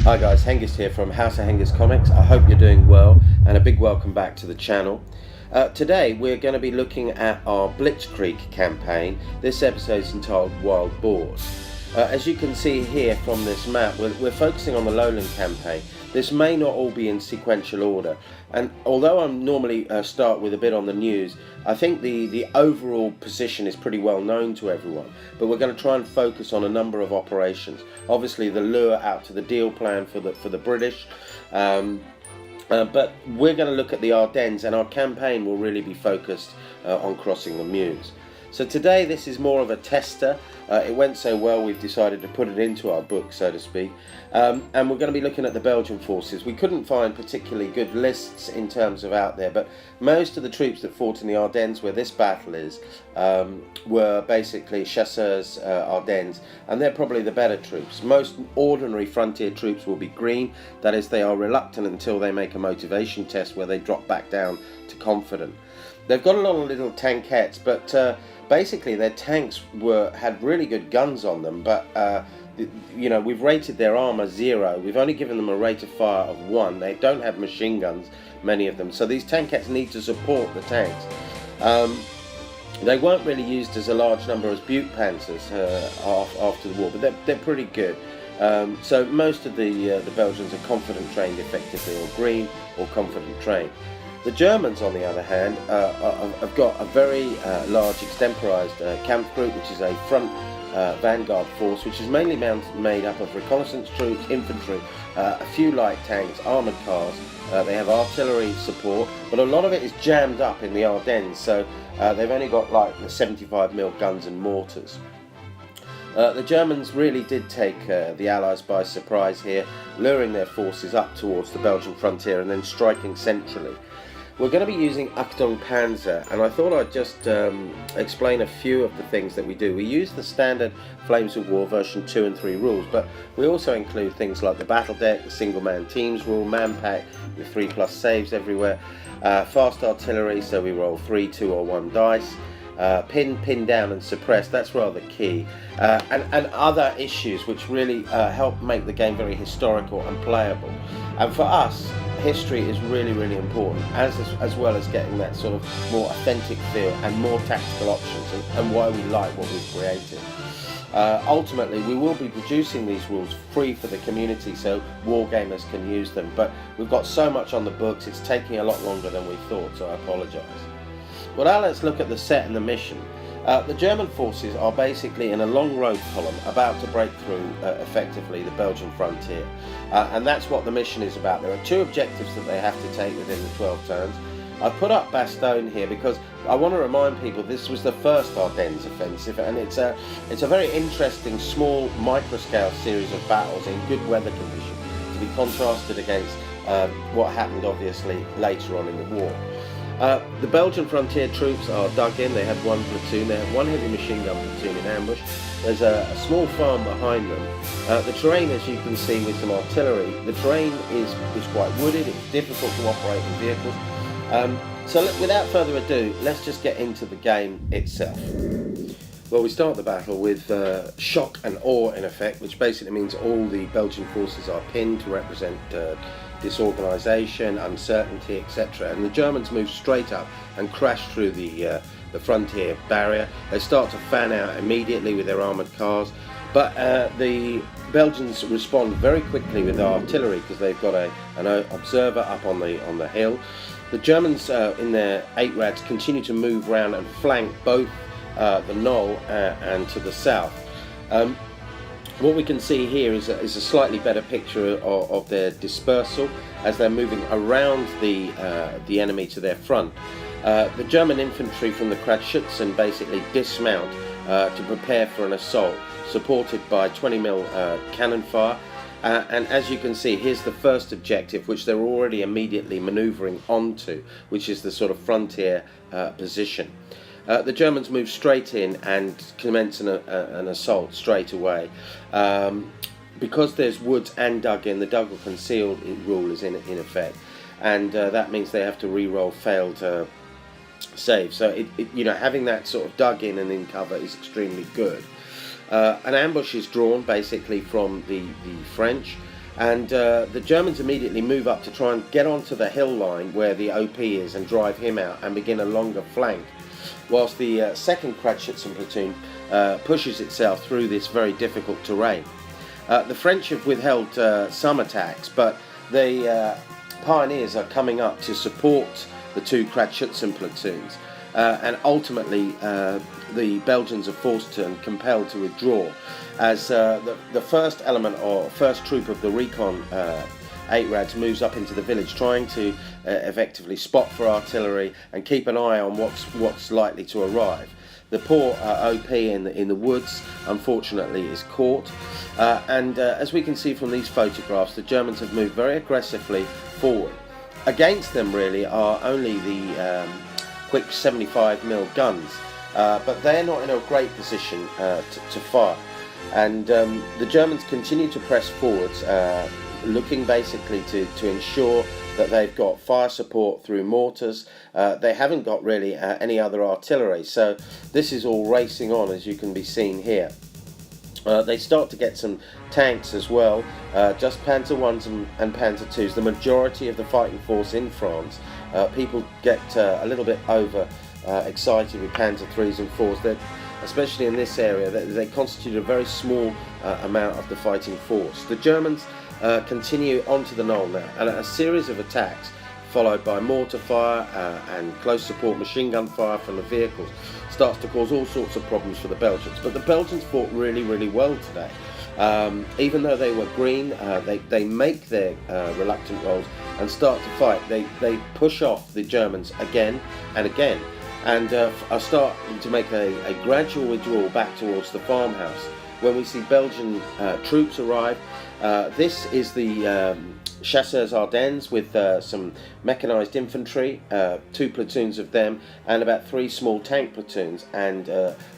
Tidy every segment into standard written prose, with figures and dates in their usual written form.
Hi guys, Hengist here from House of Hengist Comics. I hope you're doing well, and a big welcome back to the channel. Today we're going to be looking at our BLITZKREIG campaign. This episode is entitled Wild Boars. As you can see here from this map, we're focusing on the Lowland campaign. This may not all be in sequential order, and although I normally start with a bit on the news, I think the overall position is pretty well known to everyone, but we're going to try and focus on a number of operations. Obviously the lure out to the deal plan for the British, but we're going to look at the Ardennes, and our campaign will really be focused on crossing the Meuse. So today this is more of a tester. It went so well we've decided to put it into our book, so to speak, and we're going to be looking at the Belgian forces. We couldn't find particularly good lists in terms of out there, but most of the troops that fought in the Ardennes, where this battle is, were basically chasseurs Ardennes, and they're probably the better troops. Most ordinary frontier troops will be green, that is, they are reluctant until they make a motivation test where they drop back down to confident. They've got a lot of little tankettes, but basically their tanks had really good guns on them, but you know, we've rated their armor 0. We've only given them a rate of fire of 1. They don't have machine guns, many of them, so these tankettes need to support the tanks. They weren't really used as a large number as butte panzers after the war, but they're pretty good. So most of the Belgians are confident trained effectively, or green, or confident trained. The Germans, on the other hand, have got a very large extemporised camp group, which is a front vanguard force, which is mainly made up of reconnaissance troops, infantry, a few light tanks, armoured cars. They have artillery support, but a lot of it is jammed up in the Ardennes, so they've only got like the 75mm guns and mortars. The Germans really did take the Allies by surprise here, luring their forces up towards the Belgian frontier and then striking centrally. We're going to be using Achtung Panzer, and I thought I'd just explain a few of the things that we do. We use the standard Flames of War version 2 and 3 rules, but we also include things like the battle deck, the single man teams rule, man pack with 3+ saves everywhere, fast artillery, so we roll 3, 2 or 1 dice, pin down and suppress, that's rather key, and other issues which really help make the game very historical and playable. And for us, history is really important, as well as getting that sort of more authentic feel and more tactical options, and why we like what we've created. Ultimately, we will be producing these rules free for the community so wargamers can use them, but we've got so much on the books, it's taking a lot longer than we thought, so I apologise. Well, now let's look at the set and the mission. The German forces are basically in a long road column about to break through effectively the Belgian frontier, and that's what the mission is about. There are 2 objectives that they have to take within the 12 turns. I've put up Bastogne here because I want to remind people this was the first Ardennes offensive, and it's a very interesting small micro-scale series of battles in good weather conditions to be contrasted against what happened obviously later on in the war. The Belgian frontier troops are dug in. They have 1 platoon, they have 1 heavy machine gun platoon in ambush. There's a small farm behind them. The terrain, as you can see with some artillery, the terrain is quite wooded, it's difficult to operate in vehicles. So without further ado, let's just get into the game itself. Well, we start the battle with shock and awe in effect, which basically means all the Belgian forces are pinned to represent disorganisation, uncertainty, etc. And the Germans move straight up and crash through the frontier barrier. They start to fan out immediately with their armoured cars, but the Belgians respond very quickly with artillery because they've got an observer up on the hill. The Germans in their 8 rads continue to move round and flank both the knoll and to the south. What we can see here is a slightly better picture of their dispersal as they're moving around the enemy to their front. The German infantry from the Kratschützen basically dismount to prepare for an assault, supported by 20mm cannon fire. And as you can see, here's the first objective, which they're already immediately manoeuvring onto, which is the sort of frontier position. The Germans move straight in and commence an assault straight away. Because there's woods and dug in, the dug or concealed rule is in effect, and that means they have to re-roll failed saves. So you know, having that sort of dug in and in cover is extremely good. An ambush is drawn basically from the French. And the Germans immediately move up to try and get onto the hill line where the OP is and drive him out and begin a longer flank, whilst the 2nd Kratschützen platoon pushes itself through this very difficult terrain. The French have withheld some attacks, but the pioneers are coming up to support the 2 Kratschützen platoons, and ultimately the Belgians are forced and compelled to withdraw, as the first element or first troop of the recon 8-Rads moves up into the village, trying to effectively spot for artillery and keep an eye on what's likely to arrive. The poor OP in the woods, unfortunately, is caught, and as we can see from these photographs, the Germans have moved very aggressively forward. Against them really are only the quick 75mm guns, but they're not in a great position to fire. And the Germans continue to press forwards, looking basically to ensure that they've got fire support through mortars. They haven't got really any other artillery, so this is all racing on, as you can be seen here. They start to get some tanks as well, just Panzer 1s and Panzer 2s, the majority of the fighting force in France. People get a little bit over excited with Panzer 3s and 4s, that, especially in this area, they constitute a very small amount of the fighting force. The Germans continue onto the knoll now, and a series of attacks followed by mortar fire and close support machine gun fire from the vehicles starts to cause all sorts of problems for the Belgians. But the Belgians fought really, really well today. Even though they were green, they make their reluctant rolls and start to fight. They push off the Germans again and again, and are starting to make a gradual withdrawal back towards the farmhouse. When we see Belgian troops arrive, this is the Chasseurs Ardennes with some mechanised infantry, 2 platoons of them, and about 3 small tank platoons, and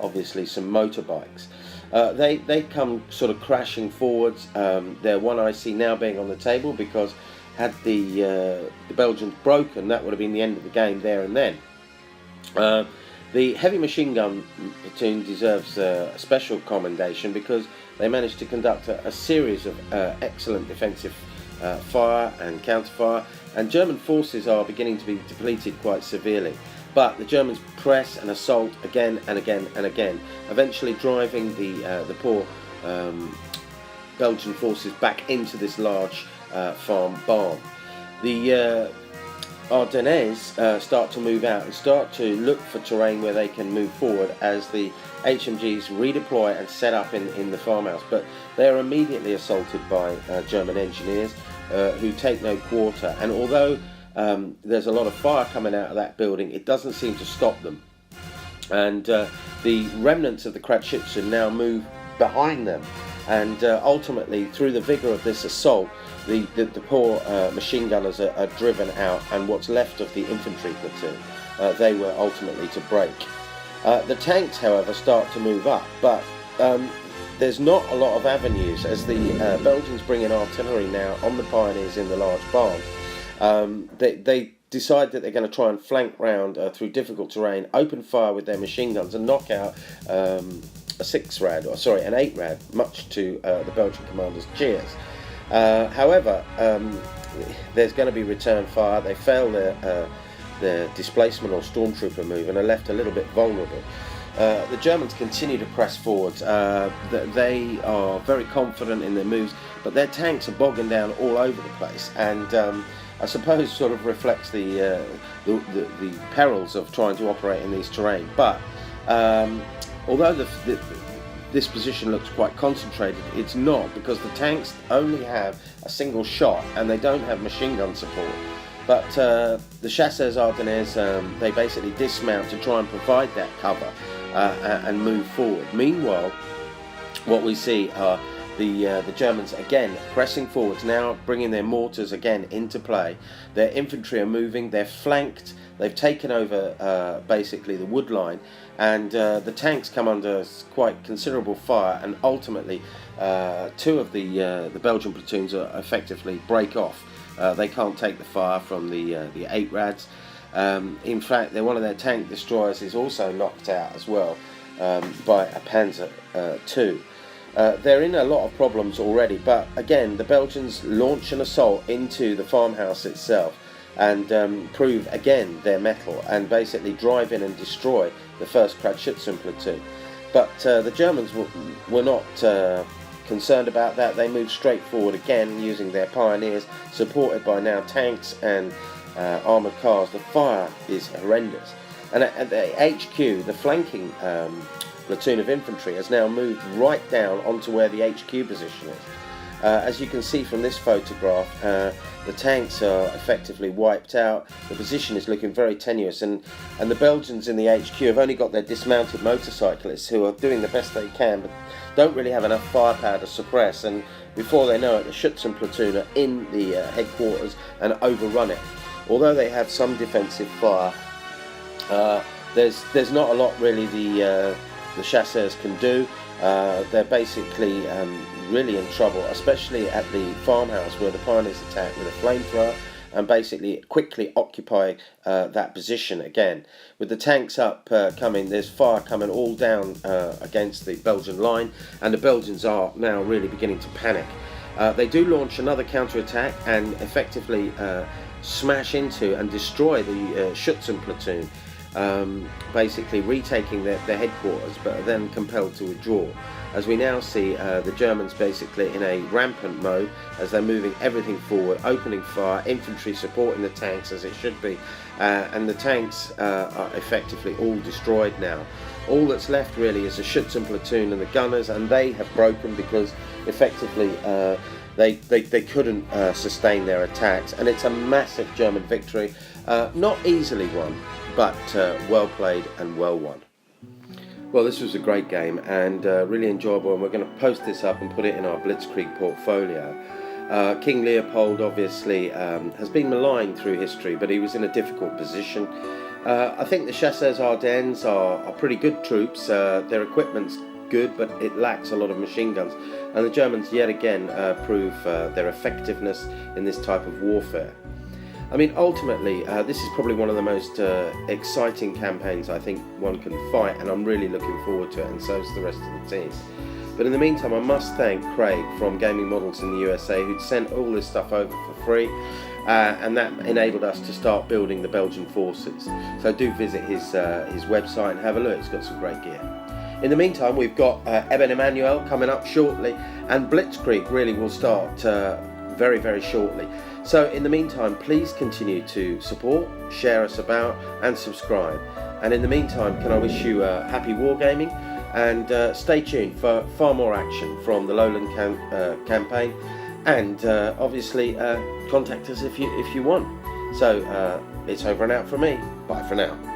obviously some motorbikes. They come sort of crashing forwards. Their one I see now being on the table, because had the Belgians broken, that would have been the end of the game there and then. The heavy machine gun platoon deserves a special commendation, because they managed to conduct a series of excellent defensive fire and counterfire, and German forces are beginning to be depleted quite severely. But the Germans press and assault again and again and again, eventually driving the poor Belgian forces back into this large farm barn. The Ardennes start to move out and start to look for terrain where they can move forward as the HMGs redeploy and set up in the farmhouse, but they are immediately assaulted by German engineers who take no quarter, and although there's a lot of fire coming out of that building, it doesn't seem to stop them, and the remnants of the Kratschützen now move behind them, and ultimately, through the vigour of this assault, the poor machine gunners are driven out, and what's left of the infantry platoon, they were ultimately to break. The tanks, however, start to move up, but there's not a lot of avenues, as the Belgians bring in artillery now on the pioneers in the large barn. They decide that they're going to try and flank round through difficult terrain, open fire with their machine guns, and knock out an 8-Rad, much to the Belgian commander's cheers. However, there's going to be return fire. They fail their displacement or stormtrooper move and are left a little bit vulnerable. The Germans continue to press forwards. They are very confident in their moves, but their tanks are bogging down all over the place, and I suppose sort of reflects the perils of trying to operate in these terrain. But although this position looks quite concentrated, it's not, because the tanks only have a single shot and they don't have machine gun support. But the Chasseurs Ardennes, they basically dismount to try and provide that cover and move forward. Meanwhile, what we see are the Germans again pressing forwards, now bringing their mortars again into play. Their infantry are moving, they're flanked, they've taken over basically the wood line, and the tanks come under quite considerable fire, and ultimately 2 of the Belgian platoons are effectively break off. They can't take the fire from the 8-Rads. In fact, one of their tank destroyers is also knocked out as well by a Panzer 2. They're in a lot of problems already, but again, the Belgians launch an assault into the farmhouse itself and prove again their mettle and basically drive in and destroy the first Kratschützen platoon. But the Germans were not concerned about that. They moved straight forward again using their pioneers, supported by now tanks and armoured cars. The fire is horrendous. And at the HQ, the flanking platoon of infantry has now moved right down onto where the HQ position is. As you can see from this photograph, the tanks are effectively wiped out. The position is looking very tenuous, and the Belgians in the HQ have only got their dismounted motorcyclists who are doing the best they can, but don't really have enough firepower to suppress, and before they know it, the Schützen platoon are in the headquarters and overrun it. Although they have some defensive fire, there's not a lot really the chasseurs can do. They're basically really in trouble, especially at the farmhouse where the pioneers attack with a flamethrower and basically quickly occupy that position again. With the tanks up coming, there's fire coming all down against the Belgian line, and the Belgians are now really beginning to panic. They do launch another counterattack and effectively smash into and destroy the Schützen platoon, basically retaking their headquarters, but are then compelled to withdraw. As we now see the Germans basically in a rampant mode as they're moving everything forward, opening fire, infantry supporting the tanks as it should be, and the tanks are effectively all destroyed now. All that's left really is the Schützen platoon and the gunners, and they have broken because effectively they couldn't sustain their attacks, and it's a massive German victory, not easily won, but well played and well won. Well, this was a great game and really enjoyable, and we're going to post this up and put it in our Blitzkrieg portfolio. King Leopold obviously has been maligned through history, but he was in a difficult position. I think the Chasseurs Ardennes are pretty good troops. Their equipment's good, but it lacks a lot of machine guns, and the Germans yet again prove their effectiveness in this type of warfare. I mean, ultimately, this is probably one of the most exciting campaigns I think one can fight, and I'm really looking forward to it, and so is the rest of the team. But in the meantime, I must thank Craig from Gaming Models in the USA, who'd sent all this stuff over for free, and that enabled us to start building the Belgian forces. So do visit his website and have a look. It's got some great gear. In the meantime, we've got Eben Emanuel coming up shortly, and Blitzkrieg really will start very, very shortly. So in the meantime, please continue to support, share us about, and subscribe. And in the meantime, can I wish you happy wargaming, and stay tuned for far more action from the Lowland campaign, and obviously contact us if you want. So it's over and out from me. Bye for now.